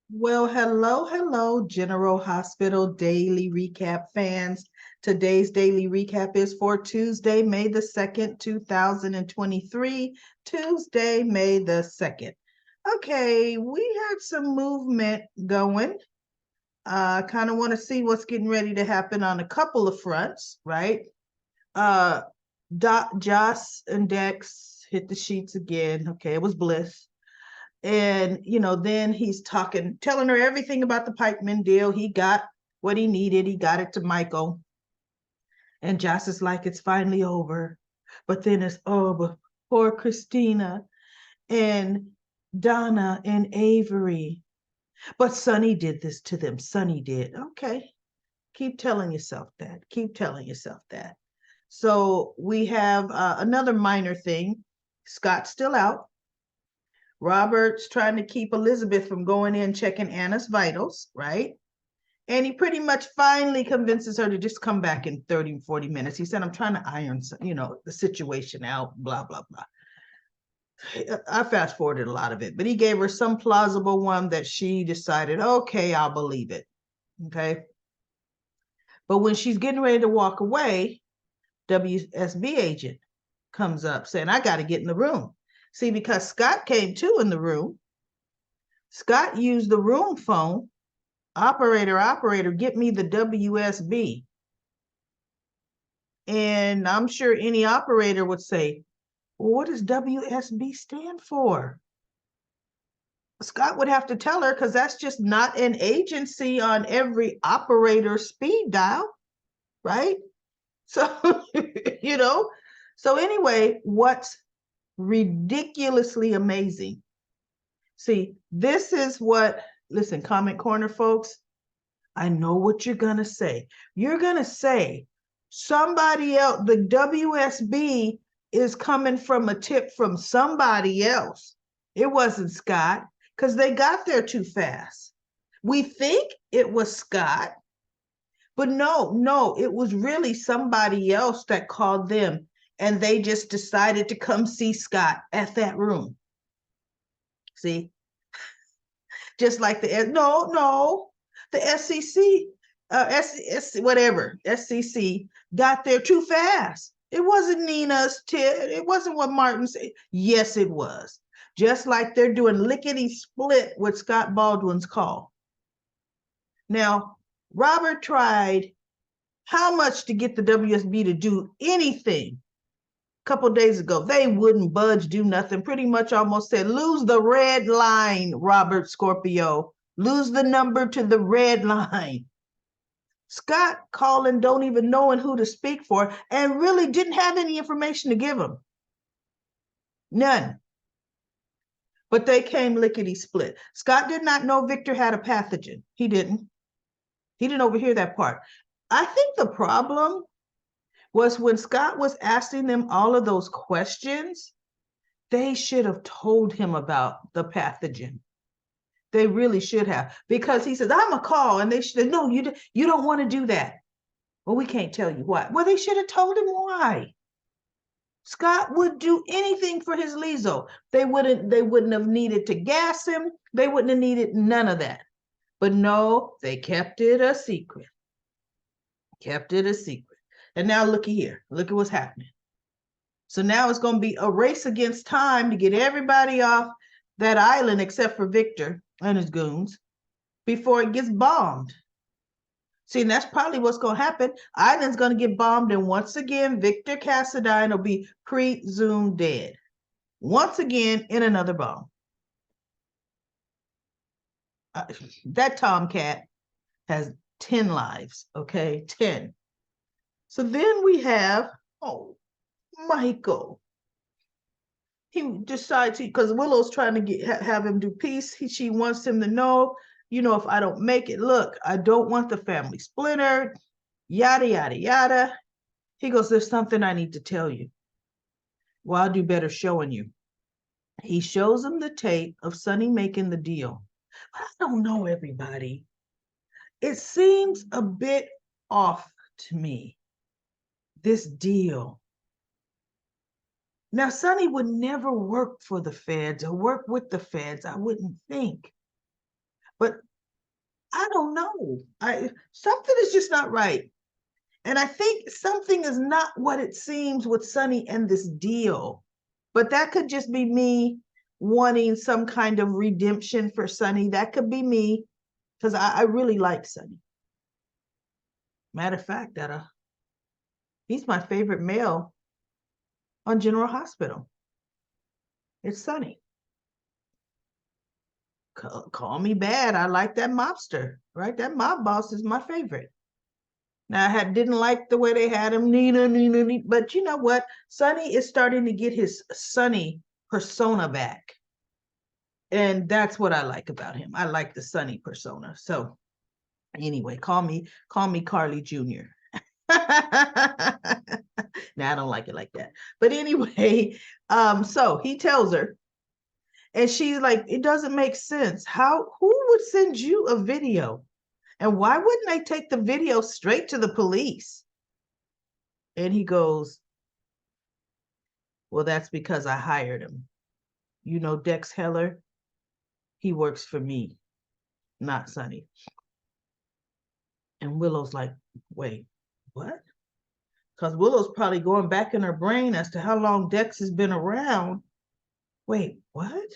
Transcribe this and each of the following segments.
Well, hello, General Hospital Daily Recap fans. Today's daily recap is for Tuesday, May the 2nd, 2023. Tuesday, May the 2nd. Okay, we had some movement going. Kind of want to see what's getting ready to happen on a couple of fronts, right? Uh, Joss and Dex hit the sheets again. Okay, it was bliss. And, then he's talking, telling her everything about the Pikeman deal. He got what he needed. He got it to Michael. And Joss is like, it's finally over. But then it's over. Poor Christina and Donna and Avery. But Sonny did this to them. Sonny did. Okay. Keep telling yourself that. Keep telling yourself that. So we have another minor thing. Scott's still out. Robert's trying to keep Elizabeth from going in checking Anna's vitals, right? And he pretty much finally convinces her to just come back in 30, 40 minutes. He said, I'm trying to iron, the situation out, blah, blah, blah. I fast forwarded a lot of it, but he gave her some plausible one that she decided, okay, I'll believe it. Okay. But when she's getting ready to walk away, WSB agent comes up saying, I got to get in the room. See, because Scott came too in the room, Scott used the room phone. Operator, get me the WSB. And I'm sure any operator would say, well, what does WSB stand for? Scott would have to tell her because that's just not an agency on every operator speed dial, right? So, you know, so anyway, what's ridiculously amazing. See, this is what, listen, comment corner folks, I know what you're going to say. You're going to say somebody else, the WSB is coming from a tip from somebody else. It wasn't Scott because they got there too fast. We think it was Scott, but no, it was really somebody else that called them and they just decided to come see Scott at that room. See, just like the SEC, whatever, SCC got there too fast. It wasn't Nina's tip. It wasn't what Martin said. Yes, it was. Just like they're doing lickety split with Scott Baldwin's call. Now, Robert tried how much to get the WSB to do anything a couple days ago. They wouldn't budge, do nothing. Pretty much almost said, lose the red line, Robert Scorpio. Lose the number to the red line. Scott calling, don't even knowing who to speak for, and really didn't have any information to give him. None. But they came lickety split. Scott did not know Victor had a pathogen. He didn't. He didn't overhear that part. I think the problem was when Scott was asking them all of those questions, they should have told him about the pathogen. They really should have, because he says, I'm a call. And they should, no, you don't want to do that. Well, we can't tell you why. Well, they should have told him why. Scott would do anything for his Lizo. They wouldn't have needed to gas him. They wouldn't have needed none of that. But no, they kept it a secret. Kept it a secret. And now looky here. Look at what's happening. So now it's going to be a race against time to get everybody off that island except for Victor and his goons before it gets bombed. See, and that's probably what's going to happen. Island's going to get bombed, and once again, Victor Cassadine will be presumed dead. Once again, in another bomb. That Tomcat has 10 lives, okay? 10. So then we have, Michael. He decides, because Willow's trying to have him do peace. She wants him to know, if I don't make it, look, I don't want the family splintered, yada, yada, yada. He goes, there's something I need to tell you. Well, I'll do better showing you. He shows him the tape of Sonny making the deal. But I don't know, everybody. It seems a bit off to me, this deal. Now, Sonny would never work for the feds or work with the feds, I wouldn't think. But I don't know. Something is just not right. And I think something is not what it seems with Sonny and this deal. But that could just be me wanting some kind of redemption for Sonny. That could be me, because I really like Sonny. Matter of fact, that he's my favorite male on General Hospital. It's Sonny. Call me bad. I like that mobster, right? That mob boss is my favorite. Now, didn't like the way they had him, Nina, but you know what? Sonny is starting to get his Sonny persona back. And that's what I like about him. I like the Sonny persona. So anyway, call me Carly Jr. Now I don't like it like that. But anyway, so he tells her, and she's like, it doesn't make sense. Who would send you a video? And why wouldn't they take the video straight to the police? And he goes, well, that's because I hired him. You know, Dex Heller, he works for me, not Sonny. And Willow's like, wait, what? Because Willow's probably going back in her brain as to how long Dex has been around. Wait, what?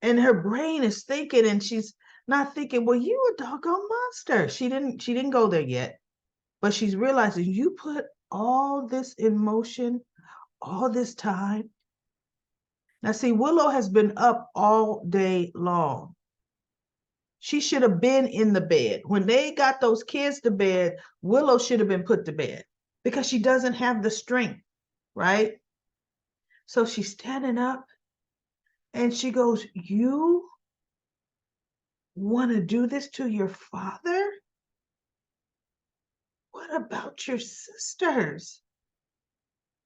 And her brain is thinking, and she's not thinking, well, you a doggone monster. She didn't go there yet, but she's realizing you put all this in motion, all this time. Now, see, Willow has been up all day long. She should have been in the bed. When they got those kids to bed, Willow should have been put to bed because she doesn't have the strength, right? So she's standing up and she goes, you want to do this to your father? What about your sisters?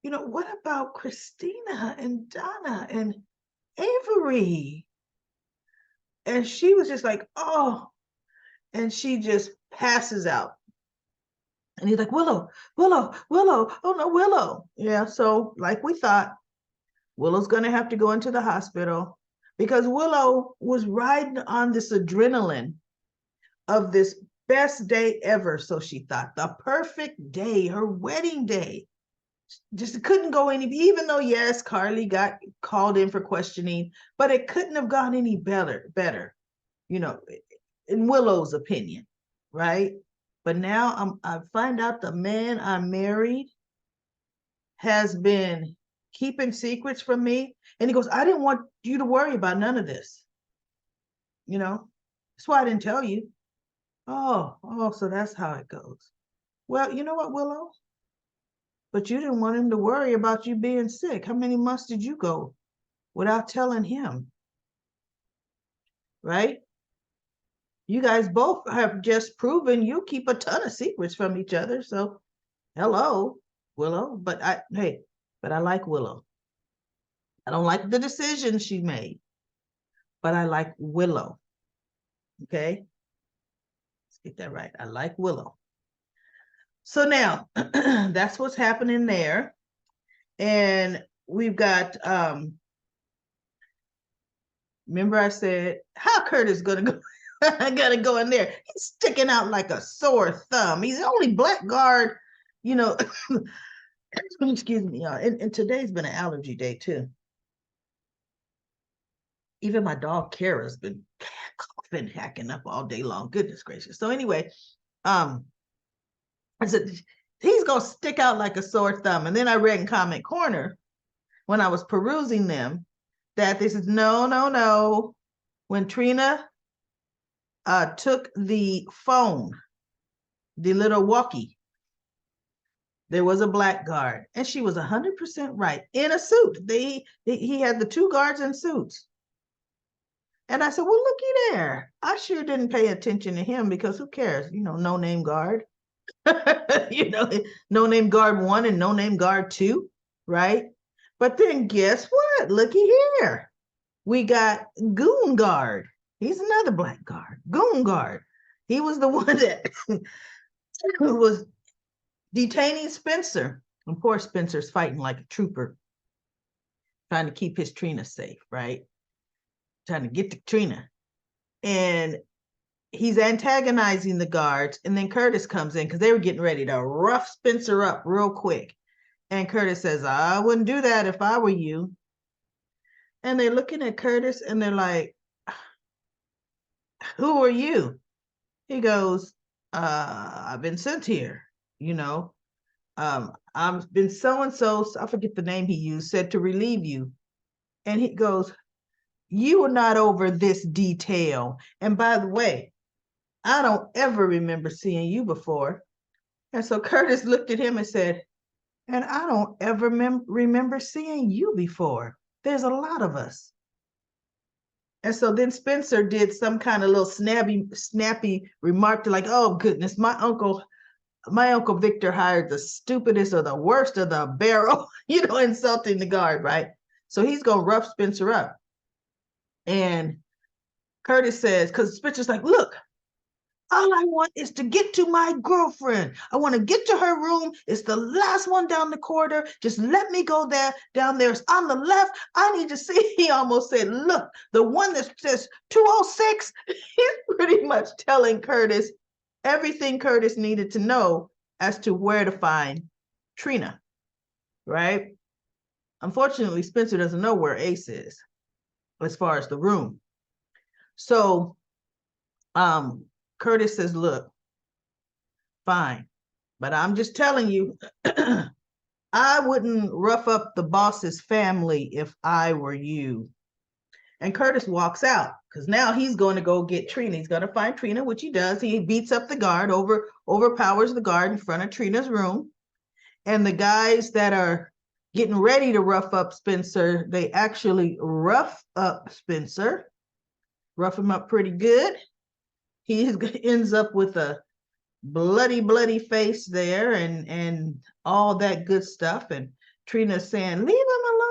You know, what about Christina and Donna and Avery? And she was just like, oh, and she just passes out. And he's like, Willow, Willow, Willow, oh no, Willow. Yeah, so like we thought, Willow's gonna have to go into the hospital because Willow was riding on this adrenaline of this best day ever. So she thought the perfect day, her wedding day. Just couldn't go any, even though yes, Carly got called in for questioning, but it couldn't have gone any better, you know, in Willow's opinion, right? But now I find out the man I married has been keeping secrets from me. And he goes, I didn't want you to worry about none of this. You know, that's why I didn't tell you. Oh, so that's how it goes. Well, you know what, Willow? But you didn't want him to worry about you being sick. How many months did you go without telling him? Right? You guys both have just proven you keep a ton of secrets from each other. So, hello, Willow. But I like Willow. I don't like the decision she made, but I like Willow. Okay? Let's get that right. I like Willow. So now that's what's happening there. And we've got remember I said how Curtis gonna go gotta go in there. He's sticking out like a sore thumb. He's the only black guard, you know. Excuse me, y'all. And today's been an allergy day too. Even my dog Kara's been coughing, hacking up all day long. Goodness gracious. So anyway, I said he's gonna stick out like a sore thumb. And then I read in Comment Corner when I was perusing them that they said no. When Trina took the phone, the little walkie, there was a black guard, and she was 100% right, in a suit. He had the two guards in suits. And I said, well, looky there. I sure didn't pay attention to him because who cares? You know, no name guard. You know, no name guard 1 and no name guard 2, right? But then guess what? Looky here. We got Goon Guard. He's another black guard. Goon Guard. He was the one that who was detaining Spencer. And poor Spencer's fighting like a trooper, trying to keep his Trina safe, right? Trying to get to Trina. and he's antagonizing the guards. And then Curtis comes in because they were getting ready to rough Spencer up real quick. And Curtis says, I wouldn't do that if I were you. And they're looking at Curtis and they're like, who are you? He goes, I've been sent here, you know. I've been so-and-so, I forget the name he used, said to relieve you. And he goes, you are not over this detail. And by the way, I don't ever remember seeing you before. And so Curtis looked at him and said, and I don't ever remember seeing you before. There's a lot of us. And so then Spencer did some kind of little snappy remark to like, oh goodness, my uncle Victor hired the stupidest or the worst of the barrel, insulting the guard, right? So he's gonna rough Spencer up. And Curtis says, because Spencer's like, look, all I want is to get to my girlfriend. I want to get to her room. It's the last one down the corridor. Just let me go there. Down there is on the left. I need to see. He almost said, look, the one that says 206. He's pretty much telling Curtis everything Curtis needed to know as to where to find Trina, right? Unfortunately, Spencer doesn't know where Ace is as far as the room. So Curtis says, look, fine, but I'm just telling you, I wouldn't rough up the boss's family if I were you. And Curtis walks out because now he's going to go get Trina. He's going to find Trina, which he does. He beats up the guard, overpowers the guard in front of Trina's room. And the guys that are getting ready to rough up Spencer, they actually rough up Spencer, rough him up pretty good. He ends up with a bloody face there and all that good stuff. And Trina's saying, leave him alone.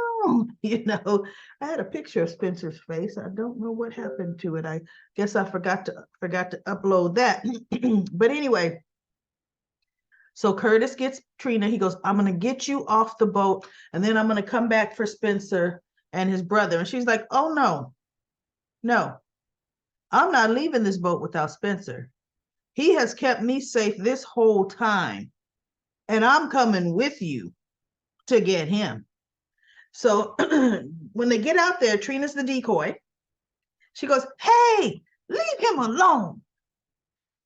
I had a picture of Spencer's face. I don't know what happened to it. I guess I forgot to upload that. But anyway, so Curtis gets Trina. He goes, I'm going to get you off the boat, and then I'm going to come back for Spencer and his brother. And she's like, oh, no, I'm not leaving this boat without Spencer. He has kept me safe this whole time, and I'm coming with you to get him. So when they get out there, Trina's the decoy. She goes, hey, leave him alone.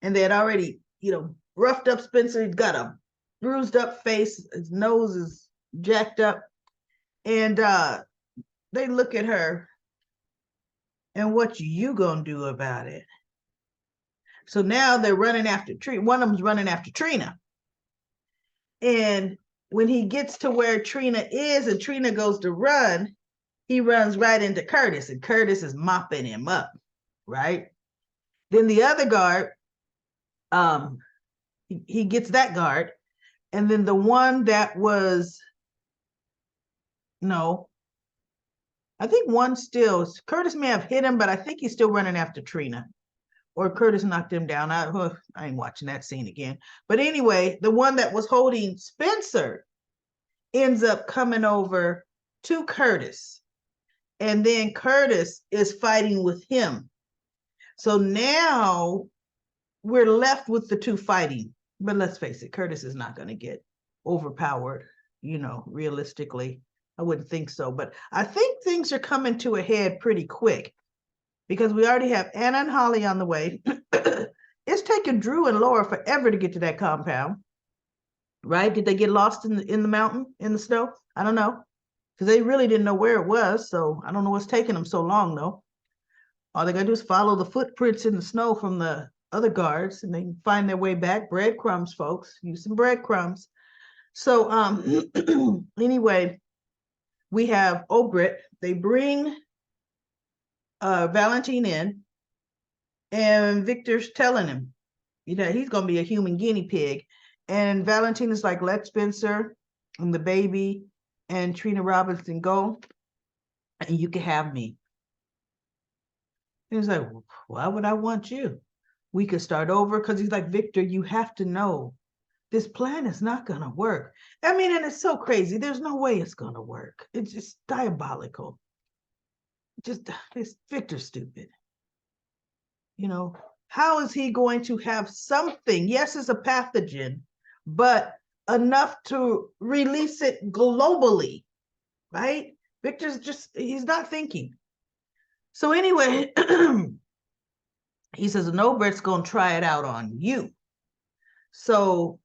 And they had already, roughed up Spencer. He's got a bruised up face. His nose is jacked up. And they look at her, and what you gonna do about it? So now they're running after Trina. One of them's running after Trina. And when he gets to where Trina is and Trina goes to run, he runs right into Curtis, and Curtis is mopping him up, right? Then the other guard, he gets that guard. And then the one that was, no, I think one still, Curtis may have hit him, but I think he's still running after Trina. Or Curtis knocked him down. I ain't watching that scene again. But anyway, the one that was holding Spencer ends up coming over to Curtis. And then Curtis is fighting with him. So now we're left with the two fighting. But let's face it, Curtis is not going to get overpowered, realistically. I wouldn't think so. But I think things are coming to a head pretty quick, because we already have Anna and Holly on the way. It's taken Drew and Laura forever to get to that compound, right? Did they get lost in the mountain, in the snow? I don't know, because they really didn't know where it was. So I don't know what's taking them so long, though. All they got to do is follow the footprints in the snow from the other guards, and they can find their way back. Breadcrumbs, folks. Use some breadcrumbs. So anyway, we have Obrit. They bring Valentine in, and Victor's telling him, he's going to be a human guinea pig. And Valentine is like, let Spencer and the baby and Trina Robinson go, and you can have me. And he's like, why would I want you? We could start over, because he's like, Victor, you have to know this plan is not going to work. I mean, and it's so crazy. There's no way it's going to work. It's just diabolical. It's Victor's stupid. You know, how is he going to have something? Yes, it's a pathogen, but enough to release it globally, right? Victor's just, he's not thinking. So anyway, he says, Obret's going to try it out on you. So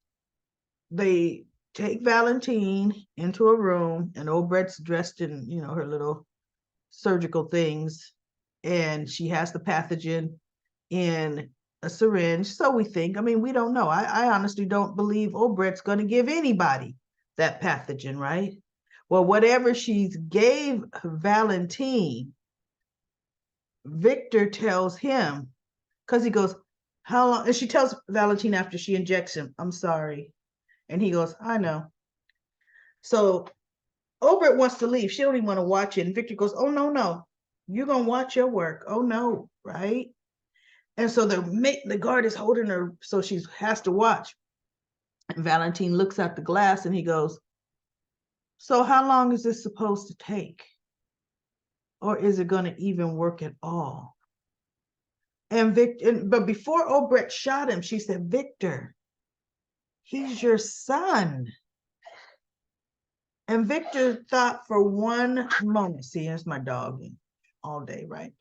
they take Valentine into a room, and Obret's dressed in, her little surgical things, and she has the pathogen in a syringe. So we think, we don't know. I honestly don't believe Obret's going to give anybody that pathogen, right? Well, whatever she gave Valentine, Victor tells him, because he goes, how long? And she tells Valentine after she injects him, I'm sorry. And he goes, I know. So Obret wants to leave. She don't even want to watch it. And Victor goes, oh, no. You're going to watch your work. Oh, no, right? And so the guard is holding her, so she has to watch. And Valentine looks at the glass and he goes, so how long is this supposed to take? Or is it going to even work at all? And but before Obret shot him, she said, Victor, he's your son. And Victor thought for one moment, see, here's my dog all day, right?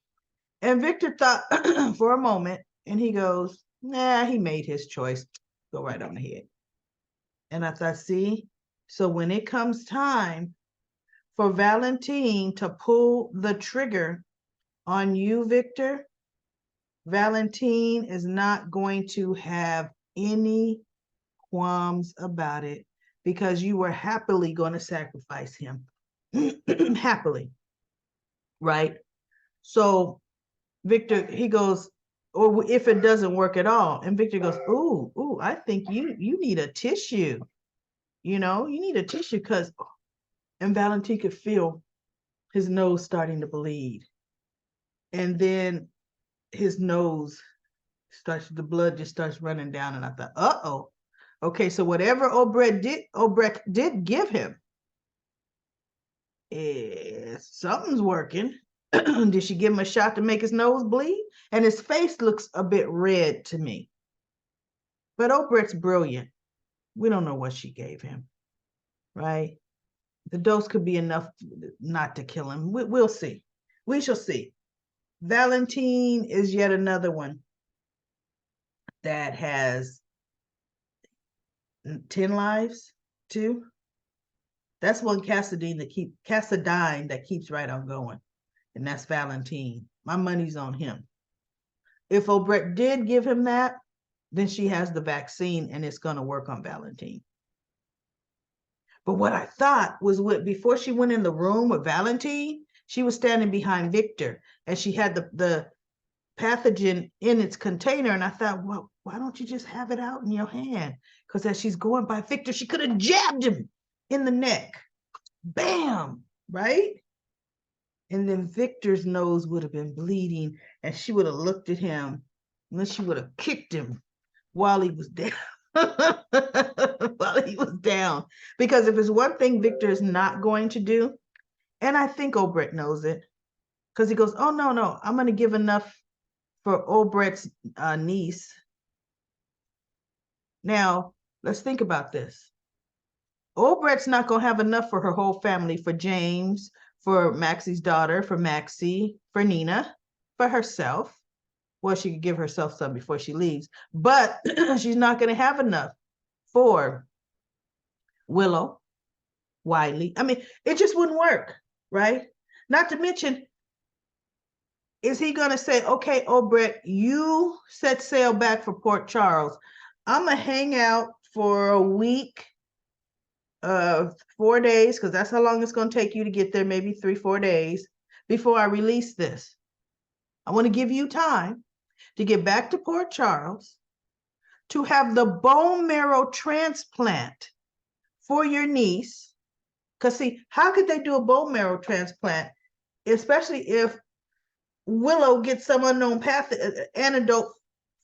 And Victor thought for a moment, and he goes, nah, he made his choice. Go right on ahead. And I thought, see, so when it comes time for Valentine to pull the trigger on you, Victor, Valentine is not going to have any qualms about it, because you were happily going to sacrifice him. Happily, right? So Victor, he goes, or if it doesn't work at all, and Victor goes, ooh, I think you need a tissue. You need a tissue, because, and Valentine could feel his nose starting to bleed. And then his nose the blood just starts running down. And I thought, uh-oh. Okay, so whatever Obret did give him, something's working. Did she give him a shot to make his nose bleed? And his face looks a bit red to me. But Obret's brilliant. We don't know what she gave him, right? The dose could be enough not to kill him. We'll see. We shall see. Valentine is yet another one that has 10 lives too. That's one Cassadine that keeps right on going. And that's Valentine. My money's on him. If Obret did give him that, then she has the vaccine and it's going to work on Valentine. But what I thought was, before she went in the room with Valentine, she was standing behind Victor and she had the pathogen in its container. And I thought, well, why don't you just have it out in your hand? Because as she's going by Victor, she could have jabbed him in the neck. Bam, right? And then Victor's nose would have been bleeding and she would have looked at him and then she would have kicked him while he was down. While he was down. Because if it's one thing Victor is not going to do, and I think Obret knows it, because he goes, oh, no, I'm going to give enough for Obret's niece. Now, let's think about this. Obret's not going to have enough for her whole family, for James, for Maxie's daughter, for Maxie, for Nina, for herself. Well, she could give herself some before she leaves, but she's not going to have enough for Willow, Wiley. It just wouldn't work, right? Not to mention, is he going to say, okay, Obret, you set sail back for Port Charles. I'm going to hang out for a week, 4 days, because that's how long it's going to take you to get there, maybe 3-4 days before I release this. I want to give you time to get back to Port Charles, to have the bone marrow transplant for your niece. Because see, how could they do a bone marrow transplant, especially if Willow gets some unknown antidote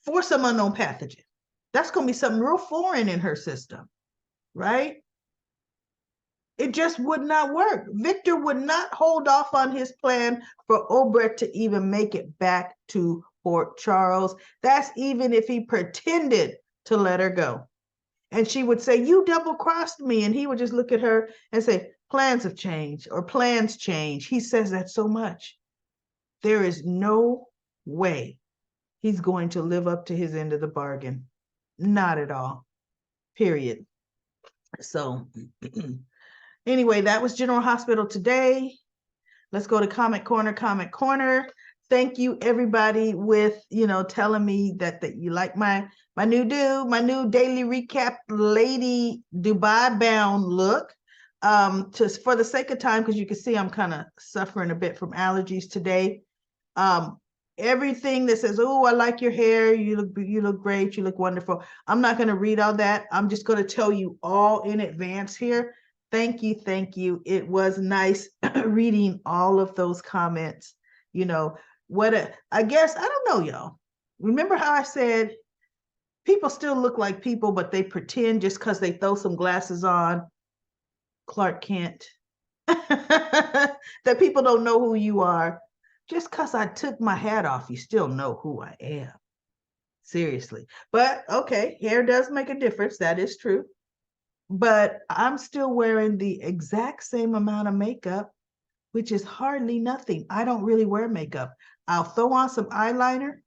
for some unknown pathogen? That's going to be something real foreign in her system, right? It just would not work. Victor would not hold off on his plan for Obret to even make it back to Port Charles. That's even if he pretended to let her go. And she would say, you double-crossed me. And he would just look at her and say, plans have changed or plans change. He says that so much. There is no way he's going to live up to his end of the bargain. Not at all. Period. So anyway, that was General Hospital today. Let's go to Comment Corner, Comment Corner. Thank you, everybody, with, telling me that you like my new daily recap lady Dubai bound look. Just for the sake of time, because you can see I'm kind of suffering a bit from allergies today. Everything that says, oh, I like your hair, you look great, you look wonderful. I'm not going to read all that. I'm just going to tell you all in advance here. Thank you. It was nice reading all of those comments. I guess, I don't know, y'all. Remember how I said people still look like people, but they pretend just because they throw some glasses on. Clark Kent. That people don't know who you are. Just because I took my hat off, you still know who I am. Seriously. But okay, hair does make a difference. That is true. But I'm still wearing the exact same amount of makeup, which is hardly nothing. I don't really wear makeup. I'll throw on some eyeliner.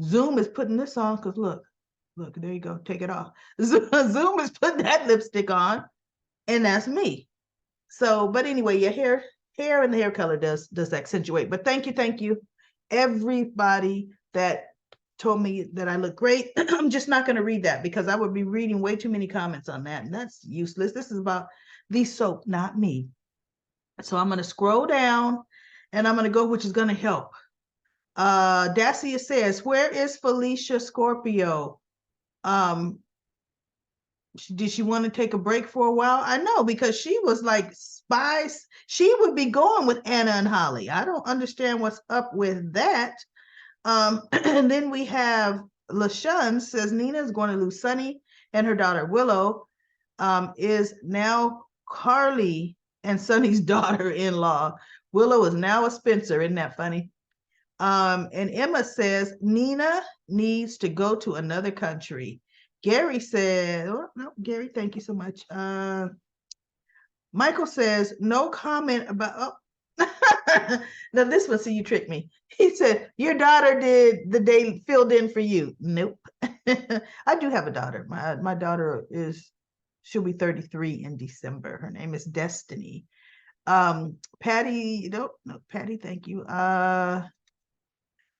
Zoom is putting this on because look, there you go. Take it off. Zoom is putting that lipstick on, and that's me. So, but anyway, your hair and the hair color does accentuate. But thank you, everybody that told me that I look great. I'm just not going to read that because I would be reading way too many comments on that, and that's useless. This is about the soap, not me. So I'm going to scroll down, and I'm going to go, which is going to help. Dacia says, where is Felicia Scorpio? Did she want to take a break for a while? I know, because she was like spies. She would be going with Anna and Holly. I don't understand what's up with that. And then we have LaShun says Nina is going to lose Sunny, and her daughter Willow is now Carly and Sunny's daughter-in-law. Willow is now a Spencer. Isn't that funny? And Emma says Nina needs to go to another country. Gary said, oh, no, Gary, thank you so much. Michael says, no comment about, oh. Now this one, see, you tricked me. He said, your daughter did the day filled in for you. Nope. I do have a daughter. My daughter she'll be 33 in December. Her name is Destiny. Patty, no, Patty, thank you.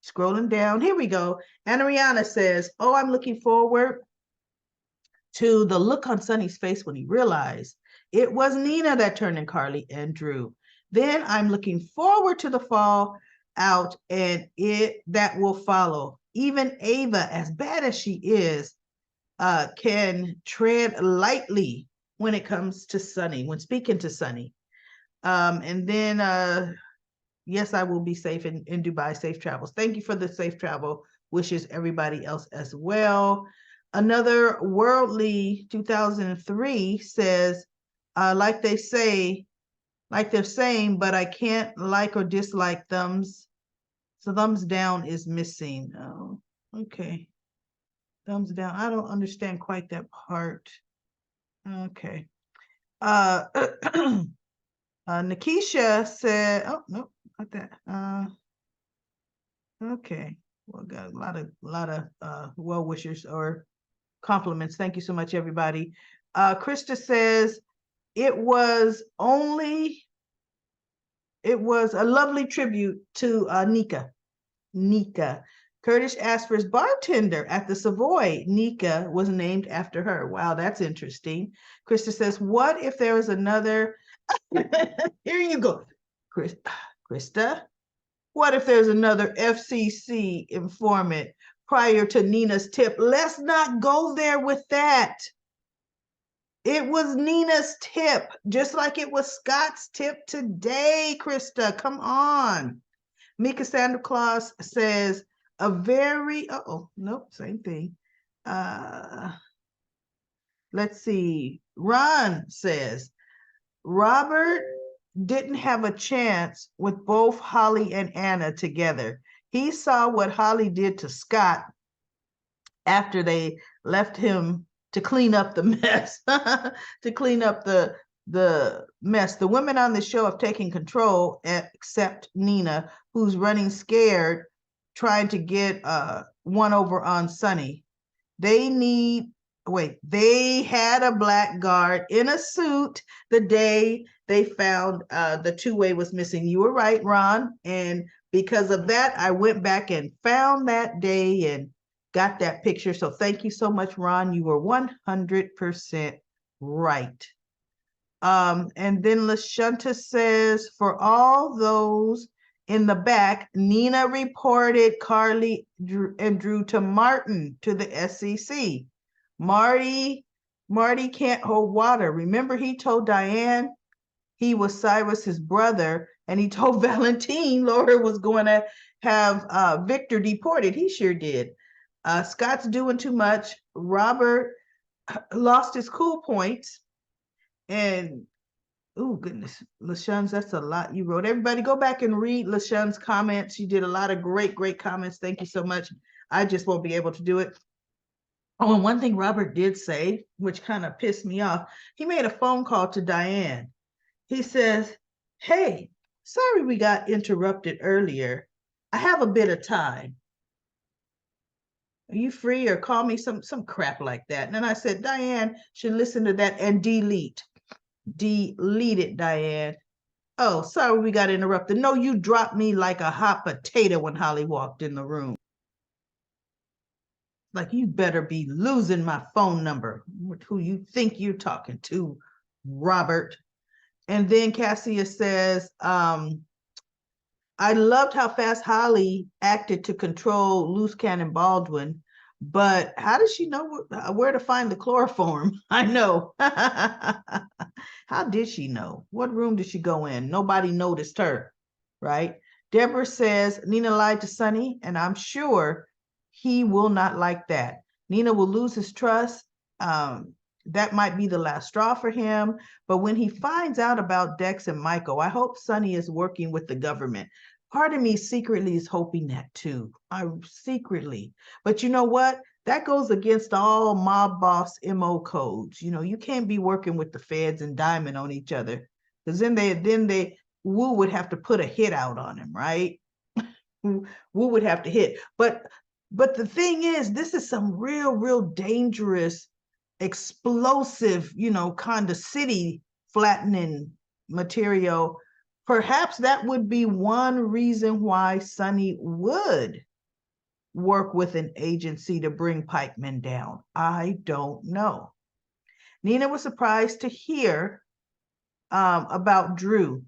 Scrolling down, here we go. Anariana says, oh, I'm looking forward to the look on Sunny's face when he realized it was Nina that turned in Carly and Drew. Then I'm looking forward to the fall out and that will follow. Even Ava, as bad as she is, can tread lightly when it comes to Sunny, when speaking to Sunny. And then, yes, I will be safe in Dubai. Safe travels. Thank you for the safe travel wishes, everybody else as well. Another worldly 2003 says, like they're saying, but I can't like or dislike thumbs. So thumbs down is missing. Oh, okay. Thumbs down. I don't understand quite that part. Okay. Nikisha said, oh, no, not that. Okay. Well, got a lot of well wishers or compliments. Thank you so much, everybody. Krista says it was a lovely tribute to Nika. Curtis asked for his bartender at the Savoy. Nika was named after her. Wow, that's interesting. Krista says, what if there was another? Here you go, Krista. What if there's another FCC informant prior to Nina's tip? Let's not go there with that. It was Nina's tip, just like it was Scott's tip today, Krista. Come on. Mika Santa Claus says, a very, nope, same thing. Let's see. Ron says, Robert didn't have a chance with both Holly and Anna together. He saw what Holly did to Scott after they left him to clean up the mess, to clean up the mess. The women on the show have taken control, except Nina, who's running scared, trying to get one over on Sunny. They had a blackguard in a suit the day they found the two-way was missing. You were right, Ron. And because of that, I went back and found that day and got that picture. So thank you so much, Ron. You were 100% right. And then LaShunta says, for all those in the back, Nina reported Carly and Drew to Martin to the SEC. Marty can't hold water. Remember, he told Diane he was Cyrus's brother, and he told Valentine Laura was going to have Victor deported. He sure did. Scott's doing too much. Robert lost his cool points. And oh goodness, LaShun's, that's a lot you wrote. Everybody go back and read LaShun's comments. She did a lot of great comments. Thank you so much. I just won't be able to do it. Oh, and one thing Robert did say, which kind of pissed me off, he made a phone call to Diane. He says, hey, sorry we got interrupted earlier. I have a bit of time. Are you free, or call me some crap like that? And then I said, Diane should listen to that and delete it, Diane. Oh, sorry we got interrupted. No, you dropped me like a hot potato when Holly walked in the room. Like, you better be losing my phone number. Who you think you're talking to, Robert? And then Cassia says, I loved how fast Holly acted to control Loose Cannon Baldwin, but how does she know where to find the chloroform? I know. How did she know? What room did she go in? Nobody noticed her, right? Deborah says, Nina lied to Sunny, and I'm sure he will not like that. Nina will lose his trust. That might be the last straw for him. But when he finds out about Dex and Michael, I hope Sunny is working with the government. Part of me secretly is hoping that too. Secretly. But you know what? That goes against all mob boss MO codes. You know, you can't be working with the feds and Diamond on each other, because then Wu would have to put a hit out on him, right? Wu would have to hit. But the thing is, this is some real dangerous, explosive, kind of city flattening material. Perhaps that would be one reason why Sunny would work with an agency to bring pikemen down. I don't know. Nina was surprised to hear about Drew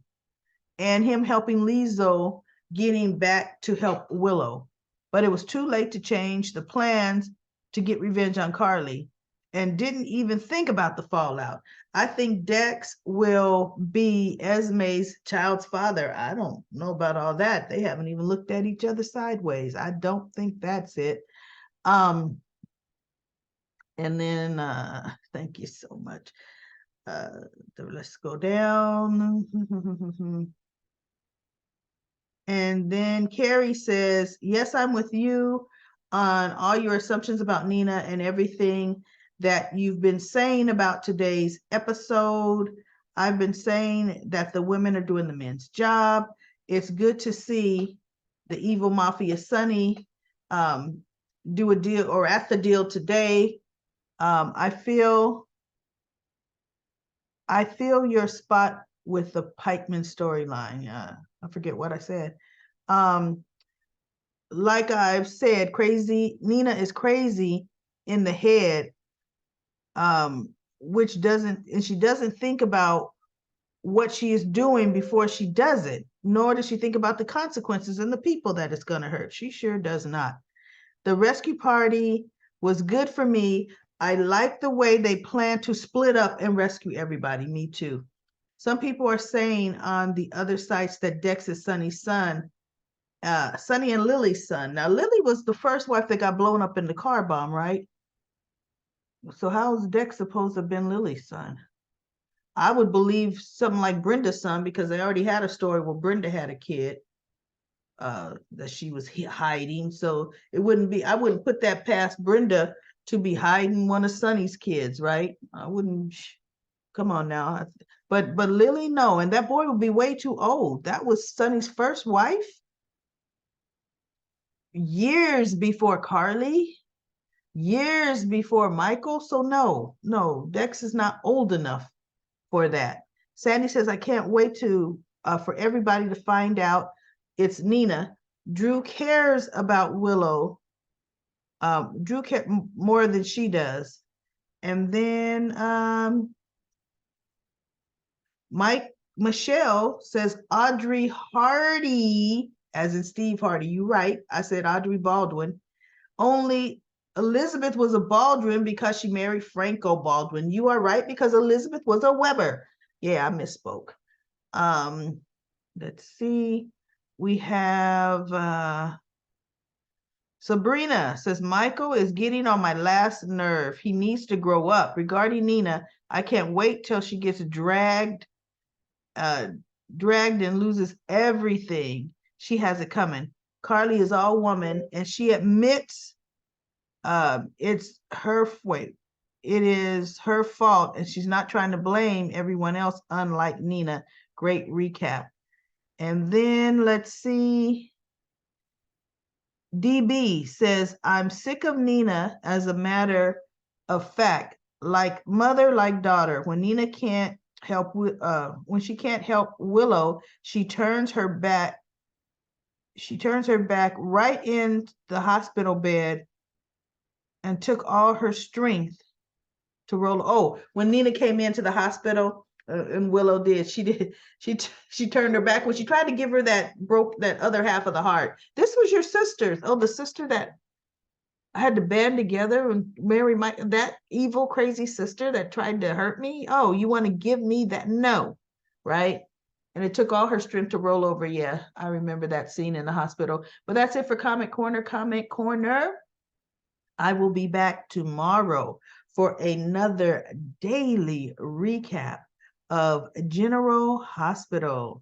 and him helping Lizzo getting back to help Willow, but it was too late to change the plans to get revenge on Carly, and didn't even think about the fallout. I think Dex will be Esme's child's father. I don't know about all that. They haven't even looked at each other sideways. I don't think that's it. And then, thank you so much. Let's go down. And then Carrie says, yes, I'm with you on all your assumptions about Nina and everything that you've been saying about today's episode. I've been saying that the women are doing the men's job. It's good to see the evil mafia Sunny do a deal, or at the deal today. I feel your spot with the pikeman storyline. I forget what I said. Like I've said, Nina is crazy in the head, she doesn't think about what she is doing before she does it, nor does she think about the consequences and the people that it's going to hurt. She sure does not. The rescue party was good for me. I like the way they plan to split up and rescue everybody. Me too. Some people are saying on the other sites that Dex is Sunny's son, Sunny and Lily's son. Now, Lily was the first wife that got blown up in the car bomb, right? So how is Dex supposed to have been Lily's son? I would believe something like Brenda's son, because they already had a story where Brenda had a kid. that she was hiding. So it wouldn't be, I wouldn't put that past Brenda to be hiding one of Sonny's kids, right? I wouldn't, come on now. But Lily, no, and that boy would be way too old. That was Sonny's first wife, years before Carly, years before Michael. So no, Dex is not old enough for that. Sandy says, I can't wait to for everybody to find out it's Nina. Drew cares about Willow. Drew cares more than she does. And then Michelle says Audrey Hardy, as in Steve Hardy. You right. I said Audrey Baldwin. Only Elizabeth was a Baldwin because she married Franco Baldwin. You are right, because Elizabeth was a Weber. Yeah, I misspoke. Let's see. We have Sabrina says, Michael is getting on my last nerve. He needs to grow up. Regarding Nina, I can't wait till she gets dragged and loses everything. She has it coming. Carly is all woman, and she admits it's her fault. It is her fault, and she's not trying to blame everyone else, unlike Nina. Great recap. And then let's see. DB says, I'm sick of Nina as a matter of fact, like mother, like daughter. When Nina can't help, when she can't help Willow, she turns her back. She turns her back right in the hospital bed and took all her strength to roll. Oh, when Nina came into the hospital, and Willow did, she turned her back when she tried to give her that, broke that other half of the heart. This was your sister. Oh, the sister that had to band together and marry that evil, crazy sister that tried to hurt me. Oh, you want to give me that? No, right? And it took all her strength to roll over. Yeah, I remember that scene in the hospital. But that's it for Comic Corner. Comic Corner. I will be back tomorrow for another daily recap of General Hospital.